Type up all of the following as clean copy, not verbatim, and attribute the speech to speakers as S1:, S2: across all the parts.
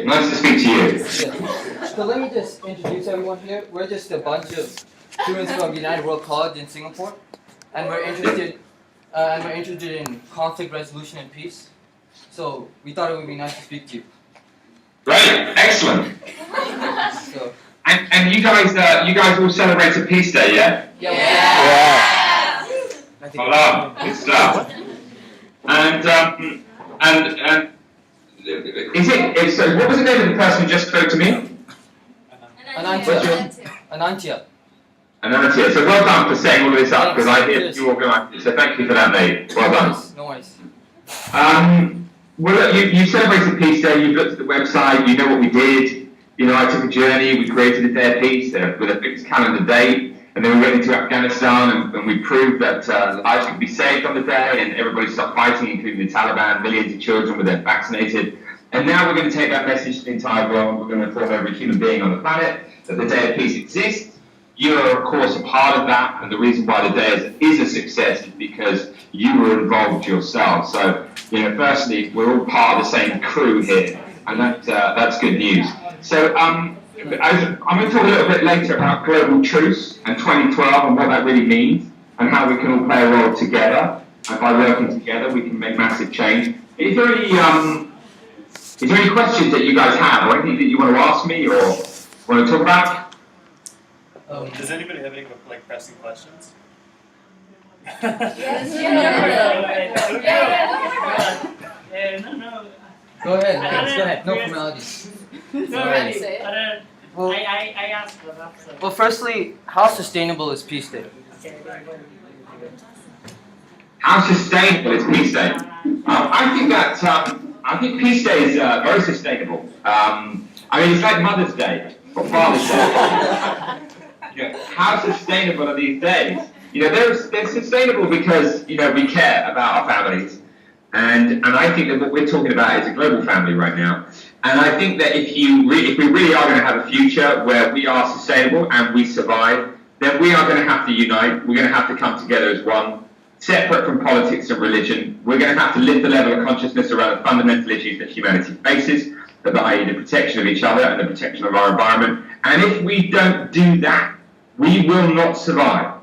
S1: Nice to speak to you.
S2: Yeah. So let me just introduce everyone here. We're just a bunch of students from United World College in Singapore, and we're interested in conflict resolution and peace. So we thought it would be nice to speak to you.
S1: Great, excellent.
S2: So.
S1: And you guys all celebrated Peace Day, yeah?
S2: Yeah.
S1: Voila, good stuff. And so what was the name of the person who just spoke to me?
S2: Anantia.
S1: Anantia. So well done for setting all of this up, because I hear you organised it. So thank you for that, mate. Well done.
S2: No worries.
S1: Well, look, you celebrated Peace Day. You've looked at the website. You know what we did. You know, I took a journey. We created a day of peace with a fixed calendar date, and then we went into Afghanistan, and we proved that lives could be saved on the day, and everybody stopped fighting, including the Taliban. Millions of children were then vaccinated. And now we're going to take that message to the entire world. We're going to inform every human being on the planet that the Day of Peace exists. You are, of course, a part of that, and the reason why the day is a success is because you were involved yourself. So, you know, firstly, we're all part of the same crew here, and that's good news. So, I'm going to talk a little bit later about global truce and 2012 and what that really means, and how we can all play a role together. And by working together, we can make massive change. Is there any questions that you guys have, or anything that you want to ask me or want to talk about?
S3: Does anybody have any pressing questions?
S4: Yes.
S2: No. Go ahead. No formalities.
S4: I asked for that.
S2: Well, firstly, how sustainable is Peace Day?
S1: How sustainable is Peace Day? I think Peace Day is very sustainable. It's like Mother's Day or Father's Day. How sustainable are these days? They're sustainable because we care about our families, and I think that what we're talking about is a global family right now. And I think that if we really are going to have a future where we are sustainable and we survive, then we are going to have to unite. We're going to have to come together as one, separate from politics and religion. We're going to have to lift the level of consciousness around the fundamental issues that humanity faces, i.e. the protection of each other and the protection of our environment. And if we don't do that, we will not survive.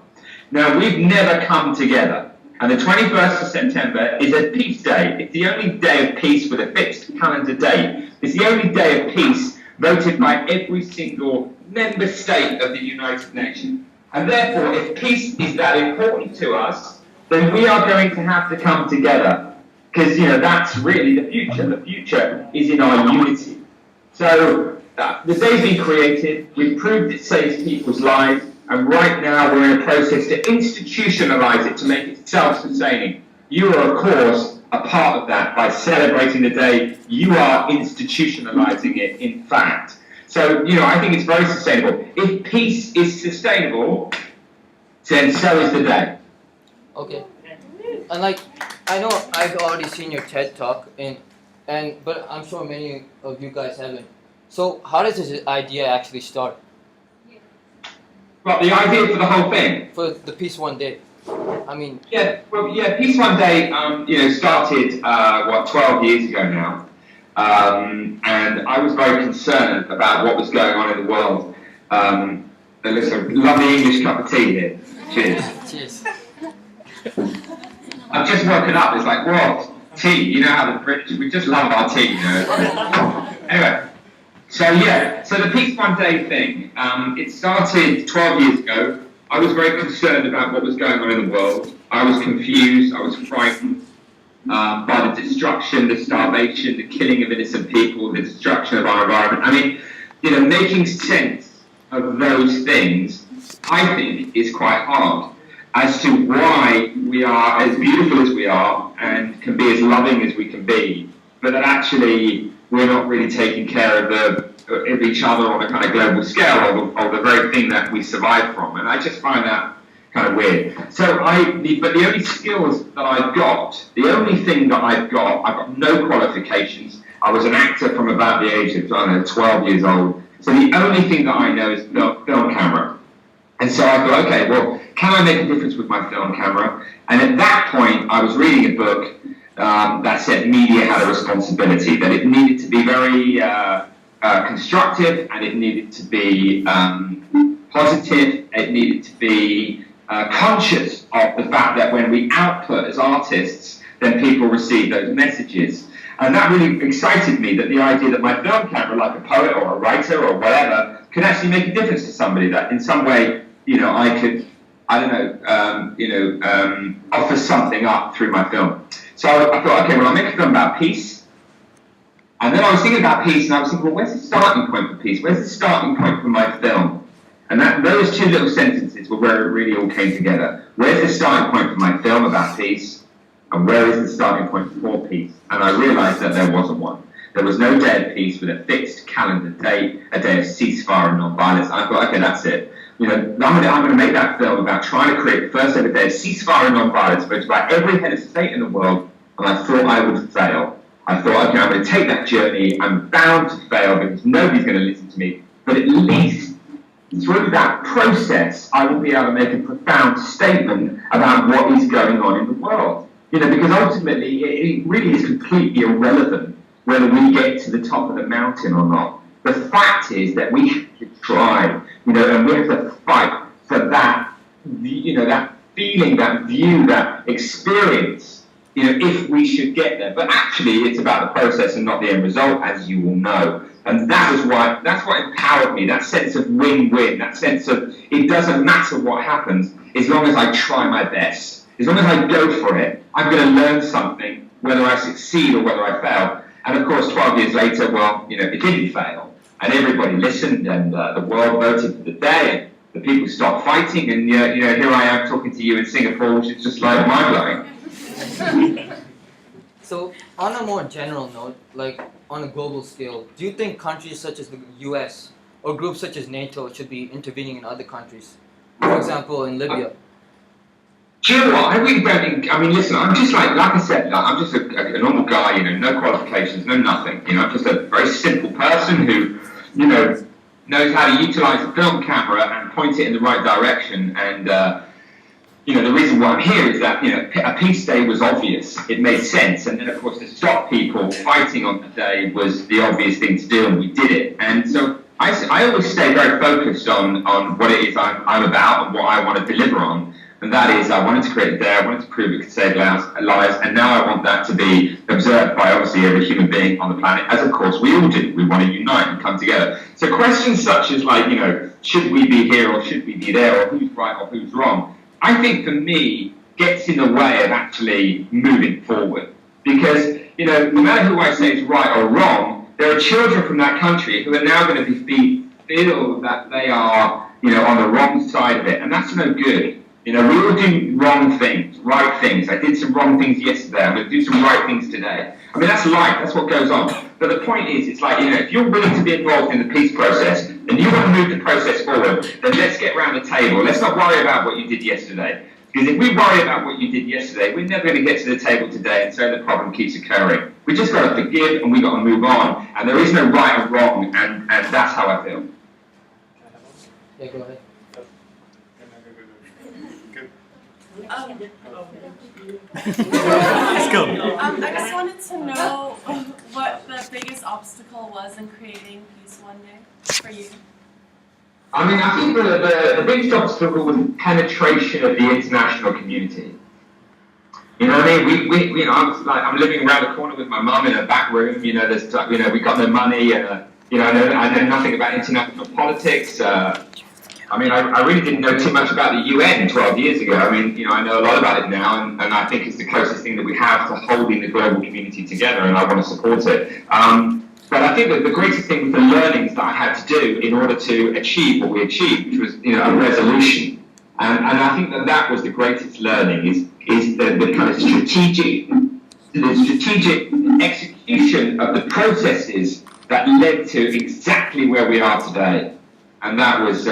S1: Now, we've never come together. And the 21st of September is a peace day. It's the only day of peace with a fixed calendar date. It's the only day of peace voted by every single member state of the United Nations. And therefore, if peace is that important to us, then we are going to have to come together. Because, that's really the future. The future is in our unity. So, the day's been created. We've proved it saves people's lives. And right now, we're in a process to institutionalize it, to make it self-sustaining. You are, of course, a part of that by celebrating the day. You are institutionalizing it, in fact. So, I think it's very sustainable. If peace is sustainable, then so is the day.
S2: Okay. And I know I've already seen your TED Talk, but I'm sure many of you guys haven't. So how does this idea actually start?
S1: Well, the idea for the whole thing?
S2: For the Peace One Day.
S1: Peace One Day, started, 12 years ago now. And I was very concerned about what was going on in the world. Listen, lovely English cup of tea here. Cheers.
S2: Cheers.
S1: I've just woken up, it's like, what? Tea, you know how the British, we just love our tea, Anyway. So the Peace One Day thing, it started 12 years ago. I was very concerned about what was going on in the world. I was confused, I was frightened by the destruction, the starvation, the killing of innocent people, the destruction of our environment. Making sense of those things, I think, is quite hard as to why we are as beautiful as we are and can be as loving as we can be, but that actually we're not really taking care of each other on a kind of global scale, or the very thing that we survive from. And I just find that kind of weird. But the only skills that I've got, I've got no qualifications. I was an actor from about the age of, 12 years old. So the only thing that I know is film camera. And so I thought, okay, well, can I make a difference with my film camera? And at that point, I was reading a book that said media had a responsibility, that it needed to be very constructive, and it needed to be positive. It needed to be conscious of the fact that when we output as artists, then people receive those messages. And that really excited me, that the idea that my film camera, like a poet or a writer or whatever, could actually make a difference to somebody, that in some way, I could, offer something up through my film. So I thought, okay, well, I'll make a film about peace. And then I was thinking about peace, and I was thinking, well, where's the starting point for peace? Where's the starting point for my film? And those two little sentences were where it really all came together. Where's the starting point for my film about peace? And where is the starting point for peace? And I realized that there wasn't one. There was no day of peace with a fixed calendar date, a day of ceasefire and non-violence. And I thought, okay, that's it. I'm going to make that film about trying to create the first ever day of ceasefire and non-violence, but it's about every head of state in the world. And I thought I would fail. I thought, okay, I'm going to take that journey. I'm bound to fail because nobody's going to listen to me. But at least through that process, I will be able to make a profound statement about what is going on in the world. Because ultimately, it really is completely irrelevant whether we get to the top of the mountain or not. The fact is that we have to try, and we have to fight for that, that feeling, that view, that experience, if we should get there. But actually, it's about the process and not the end result, as you all know. And that's what empowered me, that sense of win-win, that sense of it doesn't matter what happens as long as I try my best. As long as I go for it, I'm going to learn something, whether I succeed or whether I fail. And of course, 12 years later, well, it didn't fail. And everybody listened, and the world voted for the day, and the people stopped fighting. And, here I am talking to you in Singapore, which is just like mind-blowing.
S2: So, on a more general note, like on a global scale, do you think countries such as the US or groups such as NATO should be intervening in other countries? For example, in Libya.
S1: Do you know what? I really don't think, listen, I'm just like I said, I'm just a normal guy, no qualifications, no nothing. I'm just a very simple person who, knows how to utilize a film camera and point it in the right direction. And, the reason why I'm here is that, a peace day was obvious. It made sense. And then, of course, to stop people fighting on the day was the obvious thing to do, and we did it. And so I always stay very focused on what it is I'm about and what I want to deliver on. And that is, I wanted to create a day, I wanted to prove it could save lives, and now I want that to be observed by obviously every human being on the planet, as of course we all do. We want to unite and come together. So questions such as like, should we be here or should we be there, or who's right or who's wrong, I think for me gets in the way of actually moving forward. Because, no matter who I say is right or wrong, there are children from that country who are now going to feel that they are, on the wrong side of it, and that's no good. We all do wrong things, right things. I did some wrong things yesterday. I'm going to do some right things today. That's life. That's what goes on. But the point is, it's like, if you're willing to be involved in the peace process and you want to move the process forward, then let's get around the table. Let's not worry about what you did yesterday. Because if we worry about what you did yesterday, we're never going to get to the table today, and so the problem keeps occurring. We just got to forgive, and we got to move on. And there is no right or wrong, and that's how I feel.
S2: Yeah, go ahead.
S3: Let's go.
S5: I just wanted to know what the biggest obstacle was in creating Peace One Day for you.
S1: I think the biggest obstacle was the penetration of the international community. You know what I mean? We I'm living around the corner with my mum in a back room. We got no money, and I know nothing about international politics. I really didn't know too much about the UN 12 years ago. I know a lot about it now, and I think it's the closest thing that we have to holding the global community together, and I want to support it. But I think that the greatest thing was the learnings that I had to do in order to achieve what we achieved, which was, a resolution. And I think that was the greatest learning, is the kind of strategic execution of the processes that led to exactly where we are today. And that was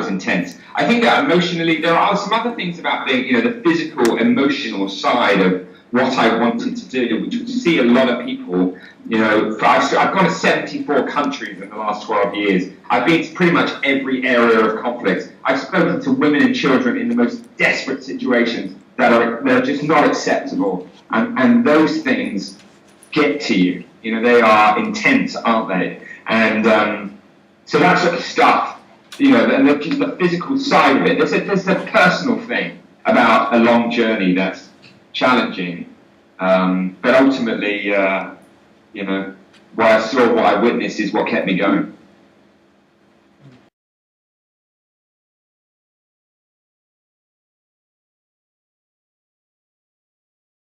S1: intense. I think that emotionally, there are some other things about the physical, emotional side of what I wanted to do, which was see a lot of people. I've gone to 74 countries in the last 12 years. I've been to pretty much every area of conflict. I've spoken to women and children in the most desperate situations that are just not acceptable. And those things get to you. They are intense, aren't they? And so that sort of stuff, you know, and just the physical side of it. There's a personal thing about a long journey that's challenging, but ultimately, you know, what I saw, what I witnessed is what kept me going.